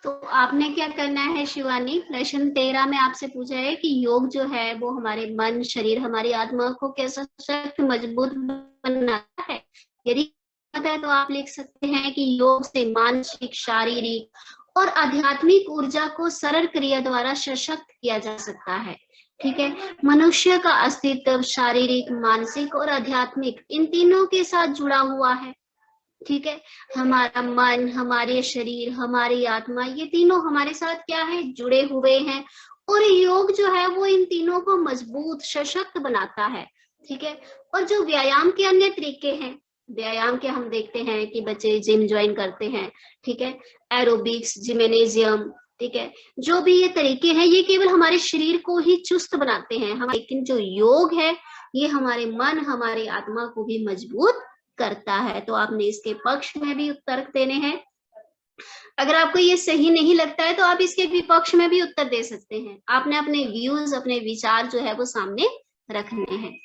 तो आपने क्या करना है शिवानी, प्रश्न 13 में आपसे पूछा है कि योग जो है वो हमारे मन, शरीर, हमारी आत्मा को कैसा सशक्त मजबूत बनाता है। यदि पता है तो आप लिख सकते हैं कि योग से मानसिक, शारीरिक और आध्यात्मिक ऊर्जा को सरल क्रिया द्वारा सशक्त किया जा सकता है। ठीक है, मनुष्य का अस्तित्व शारीरिक, मानसिक और आध्यात्मिक इन तीनों के साथ जुड़ा हुआ है। ठीक है, हमारा मन, हमारे शरीर, हमारी आत्मा, ये तीनों हमारे साथ क्या है, जुड़े हुए हैं। और योग जो है वो इन तीनों को मजबूत, सशक्त बनाता है। ठीक है, और जो व्यायाम के अन्य तरीके हैं, व्यायाम के हम देखते हैं कि बच्चे जिम ज्वाइन करते हैं। ठीक है, एरोबिक्स, जिम्नेजियम, ठीक है, जो भी ये तरीके हैं ये केवल हमारे शरीर को ही चुस्त बनाते हैं हम, लेकिन जो योग है ये हमारे मन, हमारी आत्मा को भी मजबूत करता है। तो आपने इसके पक्ष में भी उत्तर देने हैं। अगर आपको ये सही नहीं लगता है तो आप इसके विपक्ष में भी उत्तर दे सकते हैं। आपने अपने व्यूज, अपने विचार जो है वो सामने रखने हैं।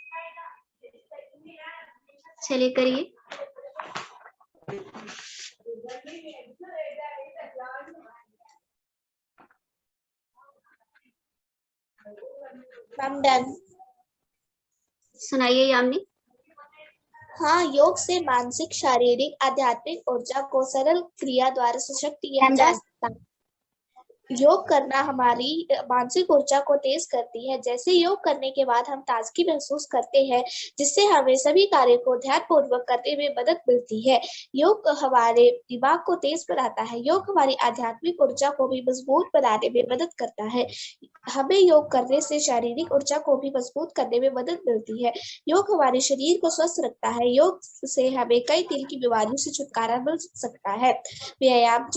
चलिए करिए। Ma'am done. सुनाइए यामिनी। हाँ, योग से मानसिक, शारीरिक, आध्यात्मिक ऊर्जा को सरल क्रिया द्वारा सशक्त किया जा सकता है। योग करना हमारी मानसिक ऊर्जा को तेज करती है। जैसे योग करने के बाद हम ताजगी महसूस करते हैं, जिससे हमें सभी कार्यों को ध्यानपूर्वक करने में मदद मिलती है। योग हमारे दिमाग को तेज बनाता है। योग हमारी आध्यात्मिक ऊर्जा को भी मजबूत बनाने में मदद करता है। हमें योग करने से शारीरिक ऊर्जा को भी मजबूत करने में मदद मिलती है। योग हमारे शरीर को स्वस्थ रखता है। योग से हमें कई दिल की बीमारियों से छुटकारा मिल सकता है। व्यायाम,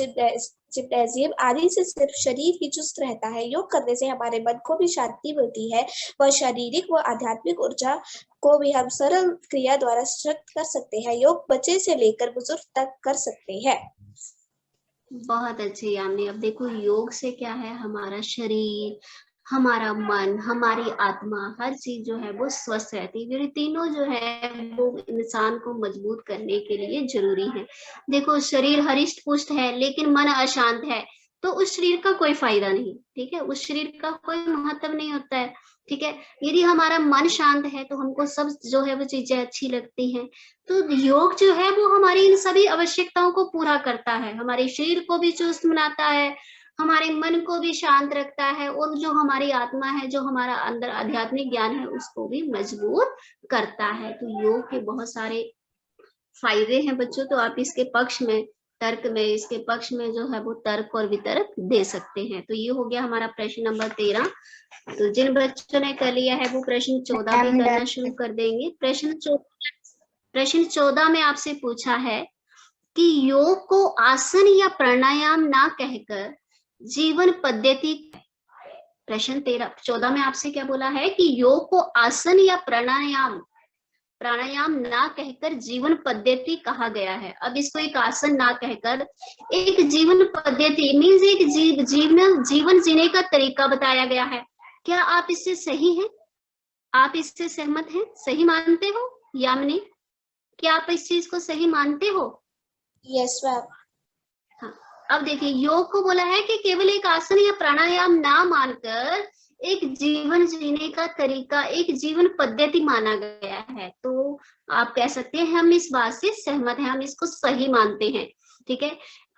जिम्नेजियम आदि से सिर्फ शरीर ही चुस्त रहता है। योग करने से हमारे मन को भी शांति मिलती है। वह शारीरिक व आध्यात्मिक ऊर्जा को भी हम सरल क्रिया द्वारा सशक्त कर सकते हैं। योग बच्चे से लेकर बुजुर्ग तक कर सकते हैं। बहुत अच्छे यामिनी। अब देखो योग से क्या है, हमारा शरीर, हमारा मन, हमारी आत्मा, हर चीज जो है वो स्वस्थ रहती है। ये तीनों जो है वो इंसान को मजबूत करने के लिए जरूरी है। देखो शरीर हरिष्ट पुष्ट है लेकिन मन अशांत है तो उस शरीर का कोई फायदा नहीं। ठीक है, उस शरीर का कोई महत्व नहीं होता है। ठीक है, यदि हमारा मन शांत है तो हमको सब जो है वो चीजें अच्छी लगती हैं। तो योग जो है वो हमारी इन सभी आवश्यकताओं को पूरा करता है। हमारे शरीर को भी चुस्त बनाता है, हमारे मन को भी शांत रखता है, और जो हमारी आत्मा है, जो हमारा अंदर आध्यात्मिक ज्ञान है, उसको भी मजबूत करता है। तो योग के बहुत सारे फायदे हैं बच्चों। तो आप इसके पक्ष में, तर्क में, इसके पक्ष में जो है वो तर्क और वितर्क दे सकते हैं। तो ये हो गया हमारा प्रश्न नंबर 13। तो जिन बच्चों ने कर लिया है वो प्रश्न 14 भी करना शुरू कर देंगे। प्रश्न 14 में आपसे पूछा है कि योग को आसन या प्राणायाम ना कहकर जीवन पद्धति, प्रश्न 14 में आपसे क्या बोला है कि योग को आसन या प्राणायाम ना कहकर जीवन पद्धति कहा गया है। अब इसको एक आसन ना कहकर एक जीवन पद्धति मीन्स एक जीवन जीने का तरीका बताया गया है। क्या आप इससे सही हैं? आप इससे सहमत हैं, सही मानते हो यामिनी? क्या आप इस चीज को सही मानते हो? Yes ma'am. हाँ, अब देखिए योग को बोला है कि केवल एक आसन या प्राणायाम ना मानकर एक जीवन जीने का तरीका, एक जीवन पद्धति माना गया है। तो आप कह सकते हैं हम इस बात से सहमत हैं, हम इसको सही मानते हैं। ठीक है,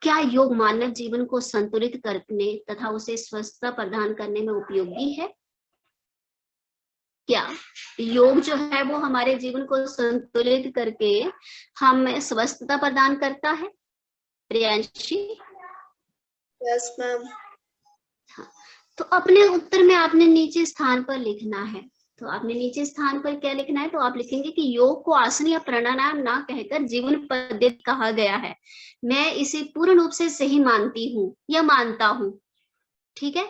क्या योग मानव जीवन को संतुलित करने तथा उसे स्वस्थता प्रदान करने में उपयोगी है? क्या योग जो है वो हमारे जीवन को संतुलित करके हमें स्वस्थता प्रदान करता है? प्रियांशी? Yes ma'am. तो अपने उत्तर में आपने नीचे स्थान पर लिखना है। तो आपने नीचे स्थान पर क्या लिखना है? तो आप लिखेंगे कि योग को आसन या प्राणायाम ना कहकर जीवन पद्धति कहा गया है। मैं इसे पूर्ण रूप से सही मानती हूँ या मानता हूँ। ठीक है,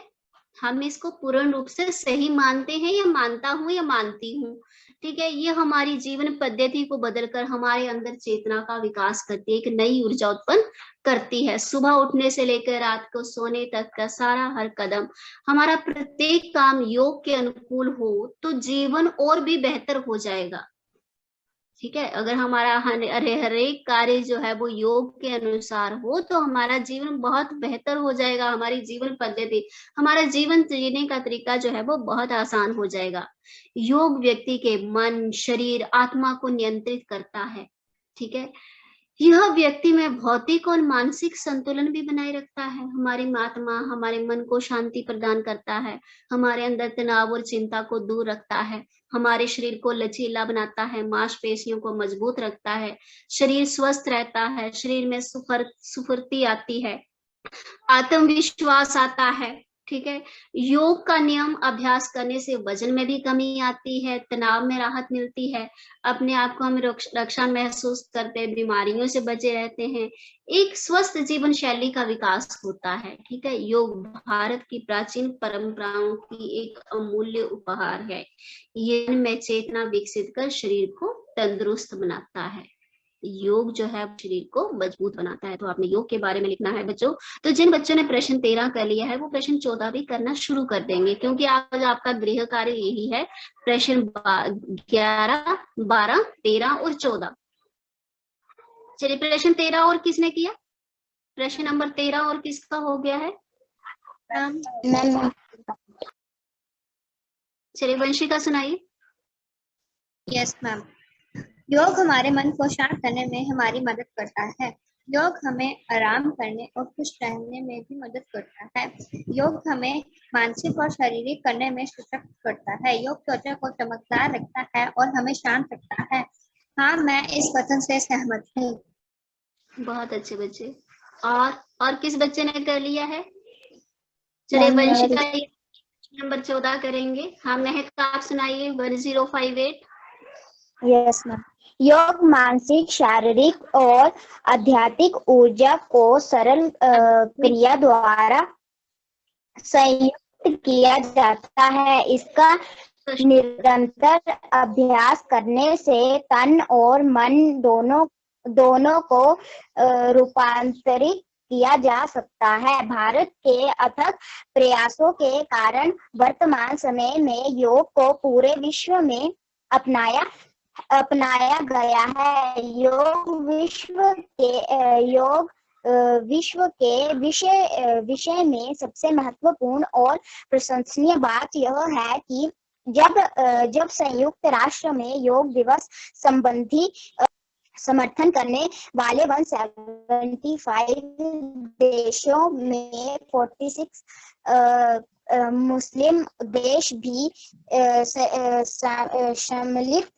हम इसको पूर्ण रूप से सही मानते हैं या मानता हूँ या मानती हूँ। ठीक है, ये हमारी जीवन पद्धति को बदलकर हमारे अंदर चेतना का विकास करती है, एक नई ऊर्जा उत्पन्न करती है। सुबह उठने से लेकर रात को सोने तक का सारा हर कदम, हमारा प्रत्येक काम योग के अनुकूल हो तो जीवन और भी बेहतर हो जाएगा। ठीक है, अगर हमारा हर एक कार्य जो है वो योग के अनुसार हो तो हमारा जीवन बहुत बेहतर हो जाएगा, हमारी जीवन पद्धति, हमारा जीवन जीने का तरीका जो है वो बहुत आसान हो जाएगा। योग व्यक्ति के मन, शरीर, आत्मा को नियंत्रित करता है। ठीक है, यह व्यक्ति में भौतिक और मानसिक संतुलन भी बनाए रखता है। हमारी आत्मा, हमारे मन को शांति प्रदान करता है, हमारे अंदर तनाव और चिंता को दूर रखता है, हमारे शरीर को लचीला बनाता है, मांसपेशियों को मजबूत रखता है, शरीर स्वस्थ रहता है, शरीर में स्फूर्ति आती है, आत्मविश्वास आता है। ठीक है, योग का नियम अभ्यास करने से वजन में भी कमी आती है, तनाव में राहत मिलती है, अपने आप को हम रक्षा महसूस करते हैं, बीमारियों से बचे रहते हैं, एक स्वस्थ जीवन शैली का विकास होता है। ठीक है, योग भारत की प्राचीन परंपराओं की एक अमूल्य उपहार है। ये में चेतना विकसित कर शरीर को तंदुरुस्त बनाता है। योग जो है शरीर को मजबूत बनाता है। तो आपने योग के बारे में लिखना है बच्चों। तो जिन बच्चों ने प्रश्न 13 कर लिया है वो प्रश्न 14 भी करना शुरू कर देंगे, क्योंकि आज आपका गृह कार्य यही है, प्रश्न 11, 12, 13 और 14। चलिए, प्रश्न 13 और किसने किया? प्रश्न नंबर 13 और किसका हो गया है? चलिए, वंशिका सुनाइए। Yes ma'am. योग हमारे मन को शांत करने में हमारी मदद करता है। योग हमें आराम करने और खुश रहने में भी मदद करता है। योग हमें मानसिक और शारीरिक करने में सशक्त करता है। योग त्वचा को चमकदार रखता है और हमें शांत रखता है। हाँ, मैं इस कथन से सहमत हूँ। बहुत अच्छे बच्चे। और किस बच्चे ने कर लिया है? चलिए, वंशिका नंबर 14 करेंगे। हाँ, महक आप सुनाइए 1058। Yes ma'am. योग मानसिक, शारीरिक और आध्यात्मिक ऊर्जा को सरल क्रिया द्वारा संयुक्त किया जाता है। इसका निरंतर अभ्यास करने से तन और मन दोनों को रूपांतरित किया जा सकता है। भारत के अथक प्रयासों के कारण वर्तमान समय में योग को पूरे विश्व में अपनाया गया है। योग विश्व के विषय में सबसे महत्वपूर्ण और प्रशंसनीय बात यह है कि जब संयुक्त राष्ट्र में योग दिवस संबंधी समर्थन करने वाले 175 देशों में 46 मुस्लिम देश भी सम्मिलित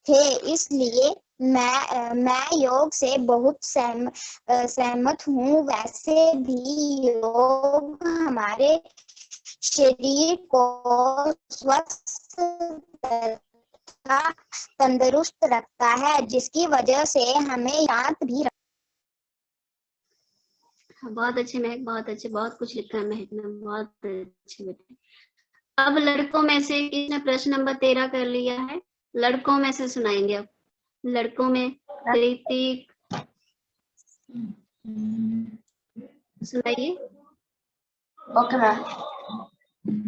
थे। इसलिए मैं योग से बहुत सहमत हूँ। वैसे भी योग हमारे शरीर को स्वस्थ तथा तंदुरुस्त रखता है, जिसकी वजह से हमें शांत भी बहुत अच्छे महक, बहुत अच्छे, बहुत कुछ लिखा है महक ने, बहुत अच्छे बेटे। अब लड़कों में से किसने प्रश्न नंबर 13 कर लिया है? लड़कों में से सुनाएंगे। अब लड़कों में ऋतिक सुनाइए। Okay ma'am.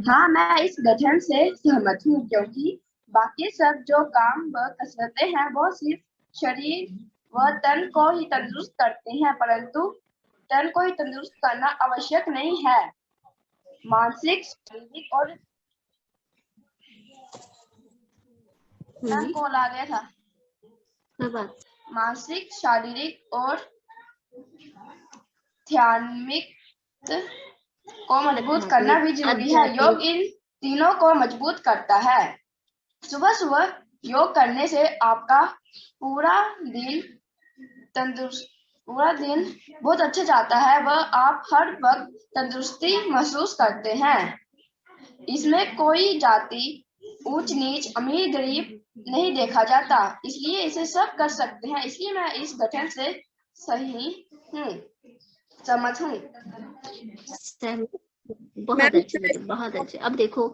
हाँ, मैं इस गठन से सहमत हूँ, क्योंकि बाकी सब जो काम व कसरतें हैं वो सिर्फ शरीर व तन को ही तंदुरुस्त करते हैं, परंतु तन को ही तंदुरुस्त करना आवश्यक नहीं है। मानसिक, शारीरिक और कॉल आ गया था। मानसिक, शारीरिक और ध्यात्मिक को मजबूत करना भी जरूरी है। योग इन तीनों को मजबूत करता है। सुबह सुबह योग करने से आपका पूरा दिन बहुत अच्छा जाता है। वह आप हर वक्त तंदुरुस्ती महसूस करते हैं। इसमें कोई जाति, ऊंच नीच, अमीर गरीब नहीं देखा जाता, इसलिए इसे सब कर सकते हैं। इसलिए मैं इस गठन से सहमत हूँ। बहुत अच्छे, बहुत अच्छे। अब देखो,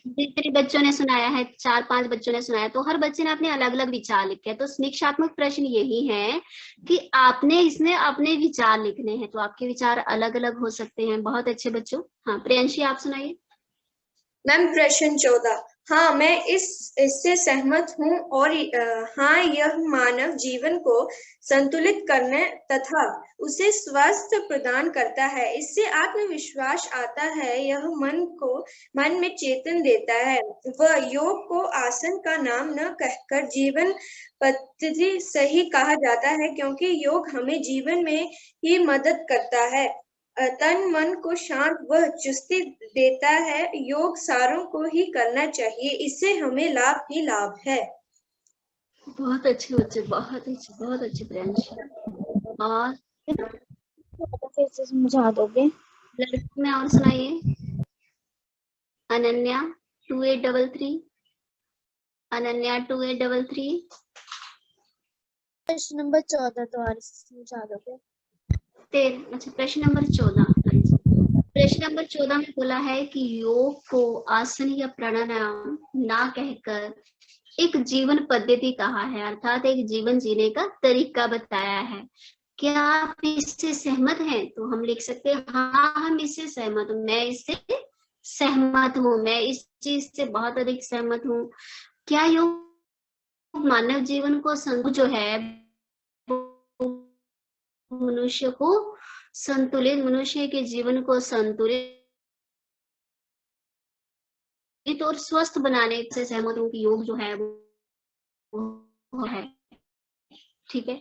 जितने बच्चों ने सुनाया है, 4-5 बच्चों ने सुनाया, तो हर बच्चे ने अपने अलग अलग विचार लिखे हैं। तो समीक्षात्मक प्रश्न यही है कि आपने इसमें अपने विचार लिखने हैं, तो आपके विचार अलग अलग हो सकते हैं। बहुत अच्छे बच्चों। हाँ, प्रियंशी आप सुनाइए। मैम, प्रश्न 14, हाँ, मैं इससे सहमत हूँ और हाँ, यह मानव जीवन को संतुलित करने तथा उसे स्वास्थ्य प्रदान करता है। इससे आत्मविश्वास आता है, यह मन में चेतन देता है। वह योग को आसन का नाम न कहकर जीवन पद्धति सही कहा जाता है, क्योंकि योग हमें जीवन में ही मदद करता है। तन मन को शांत व चुस्ती देता है। योग सारों को ही करना चाहिए, इससे हमें लाभ ही लाभ है। बहुत अच्छे बच्चे, बहुत अच्छे प्रियांश। और फिर से समझा दोगे? लड़की में और सुनाइए। अनन्या 2833, अनन्या 2833। प्रश्न नंबर 14 दोबारा समझा दोगे? अच्छा, प्रश्न नंबर 14। प्रश्न नंबर 14 में बोला है कि योग को आसन या प्राणायाम ना कहकर एक जीवन पद्धति कहा है, अर्थात एक जीवन जीने का तरीका बताया है। क्या आप इससे सहमत हैं? तो हम लिख सकते हैं हाँ, हम इससे सहमत हूँ, मैं इससे सहमत हूँ, मैं इस चीज से बहुत अधिक सहमत हूँ। क्या योग मानव जीवन को जो है मनुष्य को संतुलित, मनुष्य के जीवन को संतुलित और स्वस्थ बनाने से सहमत हूँ कि योग जो है वो है। ठीक है,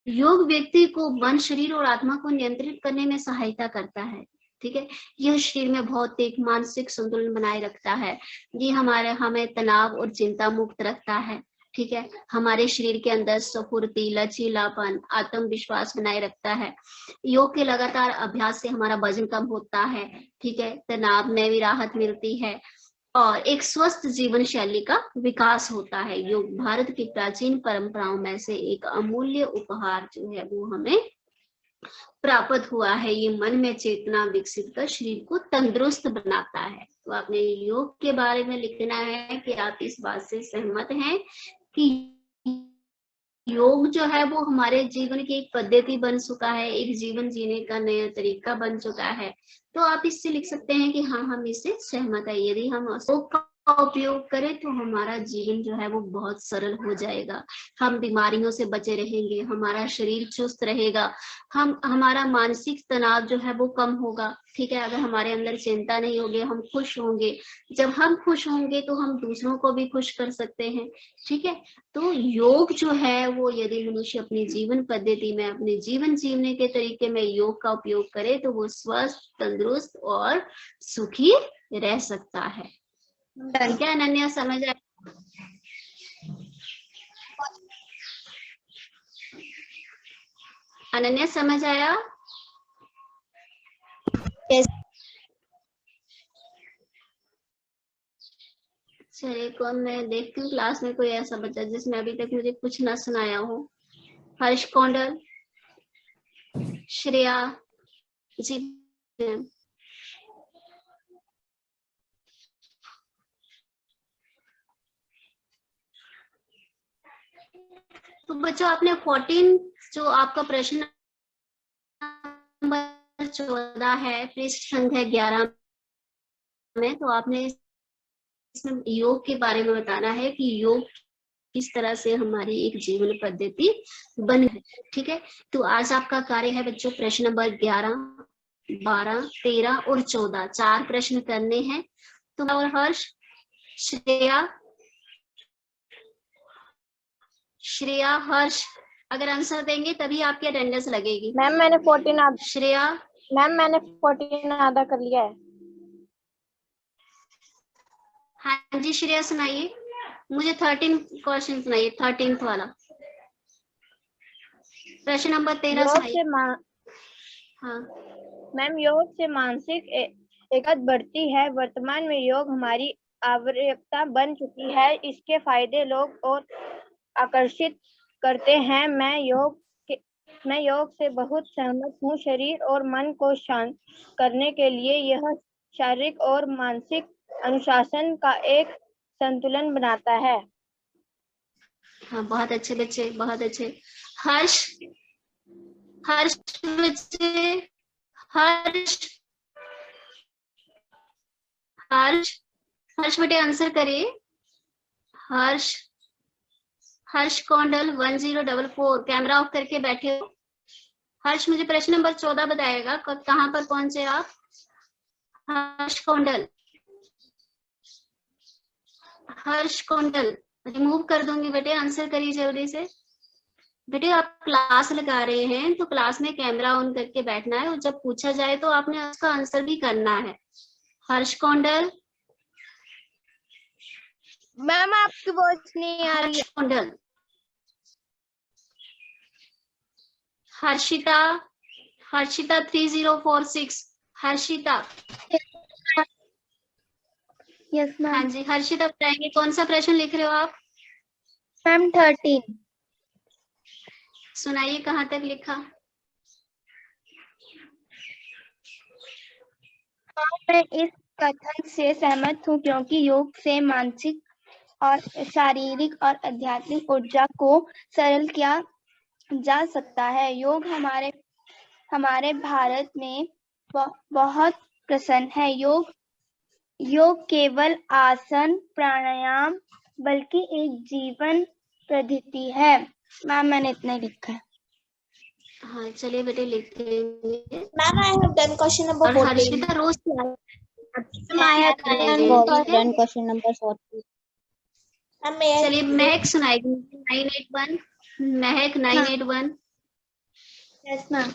योग व्यक्ति को मन, शरीर और आत्मा को नियंत्रित करने में सहायता करता है। ठीक है, यह शरीर में भौतिक मानसिक संतुलन बनाए रखता है। ये हमें तनाव और चिंता मुक्त रखता है। ठीक है, हमारे शरीर के अंदर स्फूर्ति, लचीलापन, आत्मविश्वास बनाए रखता है। योग के लगातार अभ्यास से हमारा वजन कम होता है। ठीक है, तनाव में भी राहत मिलती है और एक स्वस्थ जीवन शैली का विकास होता है। योग भारत की प्राचीन परंपराओं में से एक अमूल्य उपहार जो है वो हमें प्राप्त हुआ है। ये मन में चेतना विकसित कर शरीर को तंदुरुस्त बनाता है। तो आपने योग के बारे में लिखना है कि आप इस बात से सहमत हैं कि योग जो है वो हमारे जीवन की एक पद्धति बन चुका है, एक जीवन जीने का नया तरीका बन चुका है। तो आप इससे लिख सकते हैं कि हाँ, हम इससे सहमत है। यदि हम योग का उपयोग करें तो हमारा जीवन जो है वो बहुत सरल हो जाएगा। हम बीमारियों से बचे रहेंगे, हमारा शरीर चुस्त रहेगा, हमारा मानसिक तनाव जो है वो कम होगा। ठीक है, अगर हमारे अंदर चिंता नहीं होगी, हम खुश होंगे। जब हम खुश होंगे तो हम दूसरों को भी खुश कर सकते हैं। ठीक है, तो योग जो है वो यदि मनुष्य अपनी जीवन पद्धति में, अपने जीवन जीने के तरीके में योग का उपयोग करे तो वो स्वस्थ, तंदुरुस्त और सुखी रह सकता है। ठीक है अनन्या, समझ आया? अनन्या समझ आया? चलिए, कौन, मैं देखती हूँ क्लास में कोई ऐसा बच्चा जिसने अभी तक मुझे कुछ ना सुनाया हो। हर्ष कौंडल, श्रेया जी। तो बच्चों, आपने 14 जो आपका प्रश्न नंबर 14 है, पृष्ठ संख्या 11 में, तो आपने इसमें योग के बारे में बताना है कि योग किस तरह से हमारी एक जीवन पद्धति बन है। ठीक है, तो आज आपका कार्य है बच्चों प्रश्न नंबर 11, 12, 13 और 14, 4 प्रश्न करने हैं। तो और हर्ष, श्रेया, हर्ष अगर आंसर देंगे तभी आपकी अटेंडेंस लगेगी। मैम मैंने 14 श्रेया, मैम मैंने 14 आधा कर लिया है। हाँ जी श्रेया, सुनाइए मुझे 13 क्वेश्चन सुनाइए, 13th वाला प्रश्न नंबर 13 सुनाइए। हाँ मैम, योग से मानसिक एकता बढ़ती है। वर्तमान में योग हमारी आवश्यकता बन चुकी है। इसके फायदे लोग और आकर्षित करते हैं। मैं योग से बहुत सहमत हूँ। शरीर और मन को शांत करने के लिए यह शारीरिक और मानसिक अनुशासन का एक संतुलन बनाता है। हाँ, बहुत अच्छे बच्चे, बहुत अच्छे। हर्ष, हर्ष बच्चे, हर्ष, हर्ष हर्ष बेटे आंसर करिए। हर्ष कौंडल 1044 कैमरा ऑफ करके बैठे हो। हर्ष मुझे प्रश्न नंबर 14 बताएगा कहाँ पर पहुंचे आप। हर्ष कौंडल रिमूव कर दूंगी बेटे, आंसर करिए जल्दी से। बेटे आप क्लास लगा रहे हैं तो क्लास में कैमरा ऑन करके बैठना है और जब पूछा जाए तो आपने उसका आंसर भी करना है। हर्ष कौंडल। मैम आपकी वॉइस नहीं आ रही है। कौंडल। हर्षिता 3046 हर्षिता। Yes ma'am. हाँ जी हर्षिता बताएंगे कौन सा प्रश्न लिख रहे हो आप। मैम 13। सुनाइए कहाँ तक लिखा। हाँ मैं इस कथन से सहमत हूँ क्योंकि योग से मानसिक और शारीरिक और आध्यात्मिक ऊर्जा को सरल किया जा सकता है। योग हमारे भारत में बहुत प्रसन्न है। योग केवल आसन प्राणायाम बल्कि एक जीवन पद्धति है। मैम मैंने इतना ही लिखा है। हाँ चलिए बेटे लिख लेंगे। Ma'am I have done question number 14। Harshita रोज डन क्वेश्चन नंबर 14। चलिए महक सुनाएगी 981 महक 981। Yes ma'am.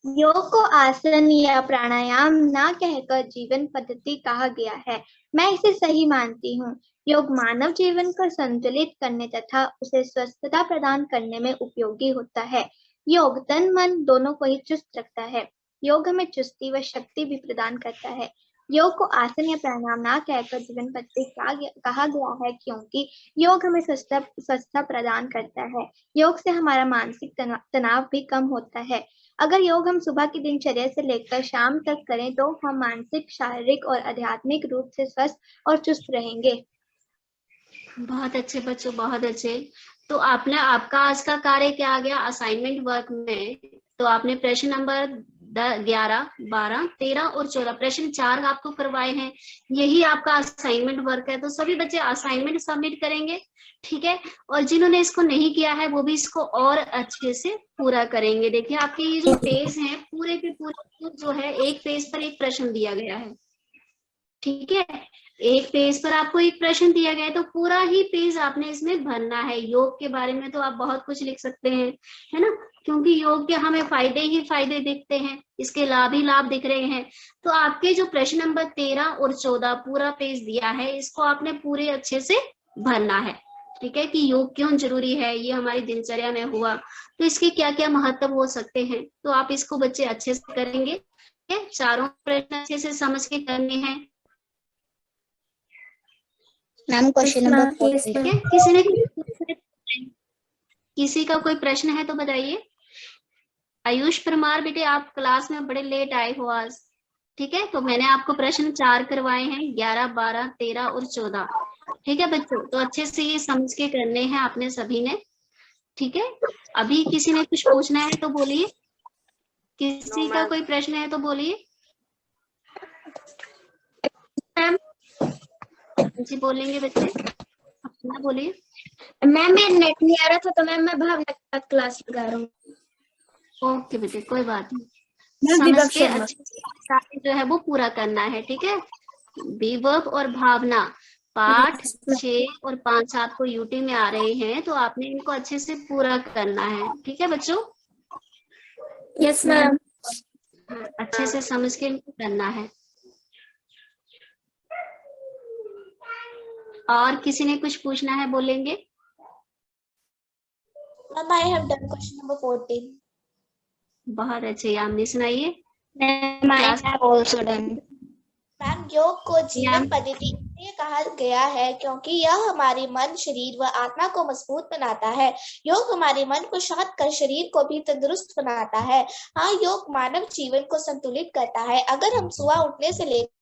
योग को आसन या प्राणायाम ना कहकर जीवन पद्धति कहा गया है। मैं इसे सही मानती हूँ। योग मानव जीवन को संतुलित करने तथा उसे स्वस्थता प्रदान करने में उपयोगी होता है। योग तन मन दोनों को ही चुस्त रखता है। योग हमें चुस्ती व शक्ति भी प्रदान करता है। योग को आसन या प्राणायाम ना कहकर जीवन पद्धति कहा गया है क्योंकि योग हमें स्वस्थता प्रदान करता है। योग से हमारा मानसिक तनाव भी कम होता है। अगर योग हम सुबह की दिनचर्या से लेकर शाम तक करें तो हम मानसिक, शारीरिक और आध्यात्मिक रूप से स्वस्थ और चुस्त रहेंगे। बहुत अच्छे बच्चों, बहुत अच्छे। तो आपका आज का कार्य क्या आ गया असाइनमेंट वर्क में। तो आपने प्रश्न नंबर 11, 12, 13 और 14 प्रश्न 4 आपको करवाए हैं। यही आपका असाइनमेंट वर्क है। तो सभी बच्चे असाइनमेंट सबमिट करेंगे, ठीक है। और जिन्होंने इसको नहीं किया है वो भी इसको और अच्छे से पूरा करेंगे। देखिए आपके ये जो पेज हैं पूरे के पूरे जो है एक पेज पर एक प्रश्न दिया गया है, ठीक है। एक पेज पर आपको एक प्रश्न दिया गया है तो पूरा ही पेज आपने इसमें भरना है। योग के बारे में तो आप बहुत कुछ लिख सकते हैं, है ना, क्योंकि योग के हमें फायदे ही फायदे दिखते हैं, इसके लाभ ही लाभ दिख रहे हैं। तो आपके जो प्रश्न नंबर 13 और 14 पूरा पेज दिया है इसको आपने पूरे अच्छे से भरना है, ठीक है, कि योग क्यों जरूरी है, ये हमारी दिनचर्या में हुआ तो इसके क्या क्या महत्व हो सकते हैं। तो आप इसको बच्चे अच्छे से करेंगे, चारों प्रश्न अच्छे से समझ के करने हैं। मैम क्वेश्चन नंबर 4 किसी का कोई प्रश्न है तो बताइए। आयुष परमार बेटे आप क्लास में बड़े लेट आए हो आज, ठीक है। तो मैंने आपको प्रश्न 4 करवाए हैं, 11, 12, 13 और 14, ठीक है बच्चों। तो अच्छे से ये समझ के करने हैं आपने सभी ने, ठीक है। अभी किसी ने कुछ पूछना है तो बोलिए, किसी का कोई प्रश्न है तो बोलिए। जी बोलेंगे बच्चे, अपना बोलिए। मैम मैं नेट नहीं आ रहा था तो मैम मैं भावना के साथ क्लास लगा रहा हूँ। ओके बेटे कोई बात नहीं, समझ के अच्छे से जो है वो पूरा करना है, ठीक है। विभव और भावना पाठ 6 और 5 आपको यूटी में आ रहे हैं तो आपने इनको अच्छे से पूरा करना है, ठीक है बच्चों। Yes ma'am. अच्छे से समझ के इनको करना है। और किसी ने कुछ पूछना है बोलेंगे। Ma'am I have done question number 14। बहुत अच्छे, यामिनी सुनाइए। Ma'am I have also done. Ma'am योग को जीवन पद्धति इसलिए कहा गया है क्योंकि यह हमारे मन, शरीर व आत्मा को मजबूत बनाता है। योग हमारे मन को शांत कर शरीर को भी तंदुरुस्त बनाता है। हाँ, योग मानव जीवन को संतुलित करता है। अगर हम सुबह उठने से लेकर